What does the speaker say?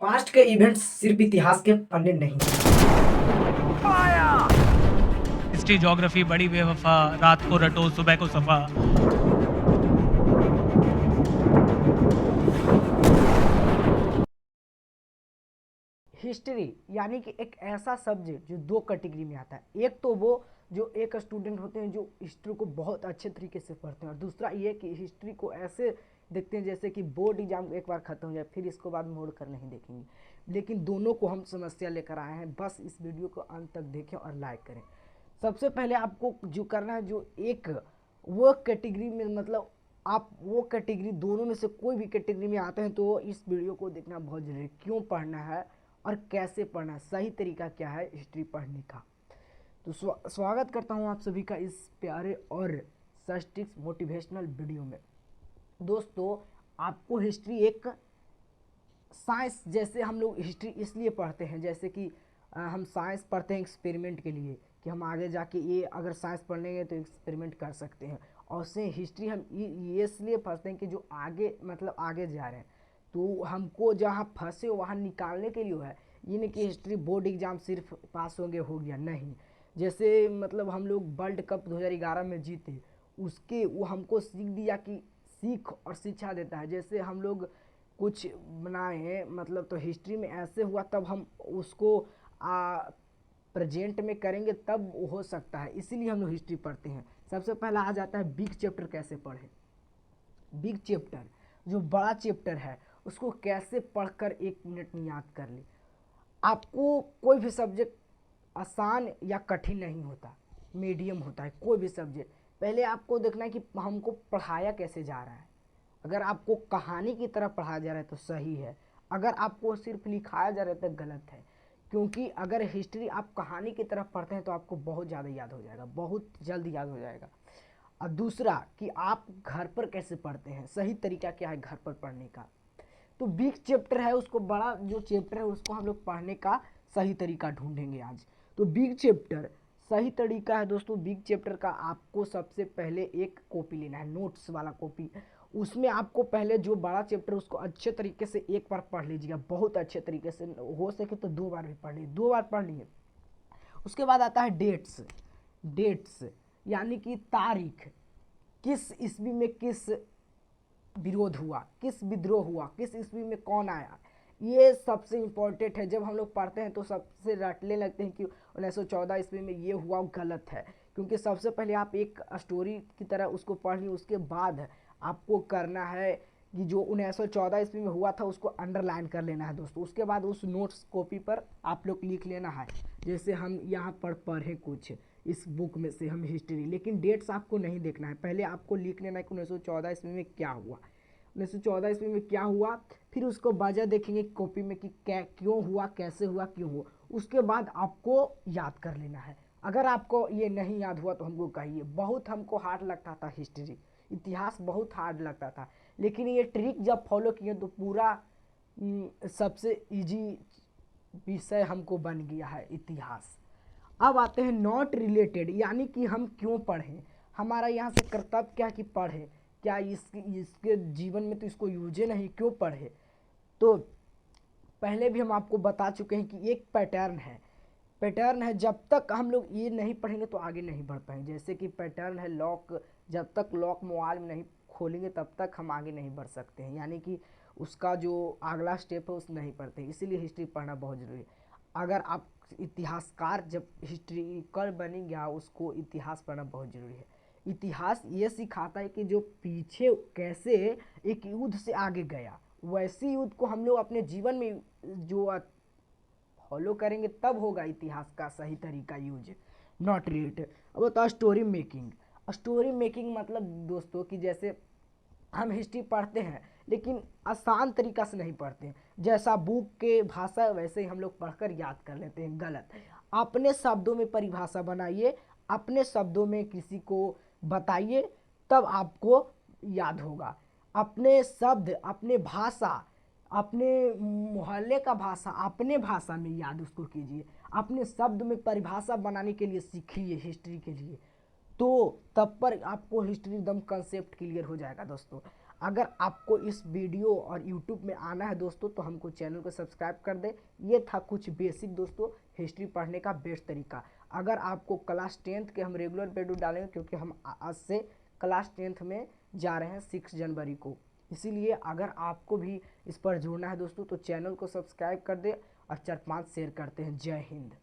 Past के events सिर्फ इतिहास के पन्ने नहीं। हिस्ट्री ज्योग्राफी बड़ी बेवफा, रात को रटो सुबह को सफा। हिस्ट्री यानी कि एक ऐसा सब्जेक्ट जो दो कैटेगरी में आता है। एक तो वो जो एक स्टूडेंट होते हैं जो हिस्ट्री को बहुत अच्छे तरीके से पढ़ते हैं, और दूसरा ये कि हिस्ट्री को ऐसे देखते हैं जैसे कि बोर्ड एग्जाम एक बार खत्म हो जाए फिर इसको बाद मोड़ कर नहीं देखेंगे। लेकिन दोनों को हम समस्या लेकर आए हैं, बस इस वीडियो को अंत तक देखें और लाइक करें। सबसे पहले आपको जो करना है, जो एक वो कैटेगरी में मतलब आप वो कैटेगरी दोनों में से कोई भी कैटेगरी में आते हैं तो इस वीडियो को देखना बहुत जरूरी है। क्यों पढ़ना है और कैसे पढ़ना है, सही तरीका क्या है हिस्ट्री पढ़ने का। तो स्वागत करता हूं आप सभी का इस प्यारे और सस्टिक्स मोटिवेशनल वीडियो में। दोस्तों, आपको हिस्ट्री एक साइंस, जैसे हम लोग हिस्ट्री इसलिए पढ़ते हैं जैसे कि हम साइंस पढ़ते हैं एक्सपेरिमेंट के लिए कि हम आगे जाके ये अगर साइंस पढ़ लेंगे तो एक्सपेरिमेंट कर सकते हैं। और से हिस्ट्री हम ये इसलिए पढ़ते हैं कि जो आगे मतलब आगे जा रहे हैं तो हमको जहाँ फंसे हो वहाँ निकालने के लिए है। ये नहीं कि हिस्ट्री बोर्ड एग्जाम सिर्फ पास होंगे हो गया, नहीं। जैसे मतलब हम लोग वर्ल्ड कप 2011 में जीते, उसके वो हमको सीख दिया कि सीख और शिक्षा देता है। जैसे हम लोग कुछ बनाए मतलब तो हिस्ट्री में ऐसे हुआ तब हम उसको प्रेजेंट में करेंगे तब हो सकता है, इसीलिए हम लोग हिस्ट्री पढ़ते हैं। सबसे पहला आ जाता है बिग चैप्टर कैसे पढ़ें। बिग चैप्टर जो बड़ा चैप्टर है उसको कैसे पढ़कर 1 मिनट में याद कर ले। आपको कोई भी सब्जेक्ट आसान या कठिन नहीं होता, मीडियम होता है कोई भी सब्जेक्ट। पहले आपको देखना है कि हमको पढ़ाया कैसे जा रहा है। अगर आपको कहानी की तरह पढ़ाया जा रहा है तो सही है, अगर आपको सिर्फ लिखाया जा रहा है तो गलत है। क्योंकि अगर हिस्ट्री आप कहानी की तरफ पढ़ते हैं तो आपको बहुत ज़्यादा याद हो जाएगा, बहुत जल्द याद हो जाएगा। और दूसरा कि आप घर पर कैसे पढ़ते हैं, सही तरीका क्या है घर पर पढ़ने का। तो बिग चैप्टर है, उसको बड़ा जो चैप्टर है उसको हम लोग पढ़ने का सही तरीका ढूंढेंगे आज। तो बिग चैप्टर सही तरीका है दोस्तों। बिग चैप्टर का आपको सबसे पहले एक कॉपी लेना है, नोट्स वाला कॉपी। उसमें आपको पहले जो बड़ा चैप्टर उसको अच्छे तरीके से एक बार पढ़ लीजिएगा, बहुत अच्छे तरीके से, हो सके तो 2 बार भी पढ़ लीजिए, 2 बार पढ़ लिए। उसके बाद आता है डेट्स। डेट्स यानी कि तारीख, किस ईस्वी में किस विरोध हुआ, किस विद्रोह हुआ, किस ईस्वी में कौन आया, ये सबसे इम्पोर्टेंट है। जब हम लोग पढ़ते हैं तो सबसे रटने लगते हैं कि 1914 ईस्वी में ये हुआ, गलत है। क्योंकि सबसे पहले आप एक स्टोरी की तरह उसको पढ़ ली, उसके बाद आपको करना है कि जो 1914 ईस्वी में हुआ था उसको अंडरलाइन कर लेना है दोस्तों। उसके बाद उस नोट्स कॉपी पर आप लोग लिख लेना है, जैसे हम यहाँ पर पढ़ें कुछ इस बुक में से हम हिस्ट्री, लेकिन डेट्स आपको नहीं देखना है। पहले आपको लिख लेना है कि 1914 ईस्वी में क्या हुआ, 1914 ईस्वी में क्या हुआ। फिर उसको वजह देखेंगे कॉपी में कि क्या क्यों हुआ, कैसे हुआ, क्यों हुआ। उसके बाद आपको याद कर लेना है। अगर आपको ये नहीं याद हुआ तो हमको कहिए। बहुत हमको हार्ड लगता था हिस्ट्री, इतिहास बहुत हार्ड लगता था, लेकिन ये ट्रिक जब फॉलो किए तो पूरा सबसे इजी विषय हमको बन गया है इतिहास। अब आते हैं नॉट रिलेटेड, यानी कि हम क्यों पढ़ें, हमारा यहाँ से कर्तव्य क्या कि पढ़ें, क्या इसके जीवन में तो इसको यूजे नहीं, क्यों पढ़े। तो पहले भी हम आपको बता चुके हैं कि एक पैटर्न है, पैटर्न है। जब तक हम लोग ये नहीं पढ़ेंगे तो आगे नहीं बढ़ पाएंगे। जैसे कि पैटर्न है लॉक, जब तक लॉक मोबाइल में नहीं खोलेंगे तब तक हम आगे नहीं बढ़ सकते हैं, यानी कि उसका जो अगला स्टेप है उस नहीं पढ़ते। इसीलिए हिस्ट्री पढ़ना बहुत ज़रूरी है। अगर आप इतिहासकार जब हिस्ट्रिकल बनेंगे उसको इतिहास पढ़ना बहुत ज़रूरी है। इतिहास ये सिखाता है कि जो पीछे कैसे एक युद्ध से आगे गया, वैसे युद्ध को हम लोग अपने जीवन में जो फॉलो करेंगे तब होगा इतिहास का सही तरीका यूज। Not related. अब बताओ स्टोरी मेकिंग। स्टोरी मेकिंग मतलब दोस्तों कि जैसे हम हिस्ट्री पढ़ते हैं लेकिन आसान तरीका से नहीं पढ़ते हैं, जैसा बुक के भाषा वैसे ही हम लोग पढ़कर याद कर लेते हैं, गलत। अपने शब्दों में परिभाषा बनाइए, अपने शब्दों में किसी को बताइए, तब आपको याद होगा। अपने शब्द, अपने भाषा, अपने मोहल्ले का भाषा अपने भाषा में याद उसको कीजिए। अपने शब्द में परिभाषा बनाने के लिए सीखिए हिस्ट्री के लिए, तो तब पर आपको हिस्ट्री एकदम कंसेप्ट क्लियर हो जाएगा दोस्तों। अगर आपको इस वीडियो और यूट्यूब में आना है दोस्तों तो हमको चैनल को सब्सक्राइब कर दे। ये था कुछ बेसिक दोस्तों हिस्ट्री पढ़ने का बेस्ट तरीका। अगर आपको क्लास 10th के हम रेगुलर वीडियो डालेंगे, क्योंकि हम आज से क्लास 10th में जा रहे हैं 6 जनवरी को, इसीलिए अगर आपको भी इस पर जुड़ना है दोस्तों तो चैनल को सब्सक्राइब कर दे और 4-5 शेयर करते हैं। जय हिंद।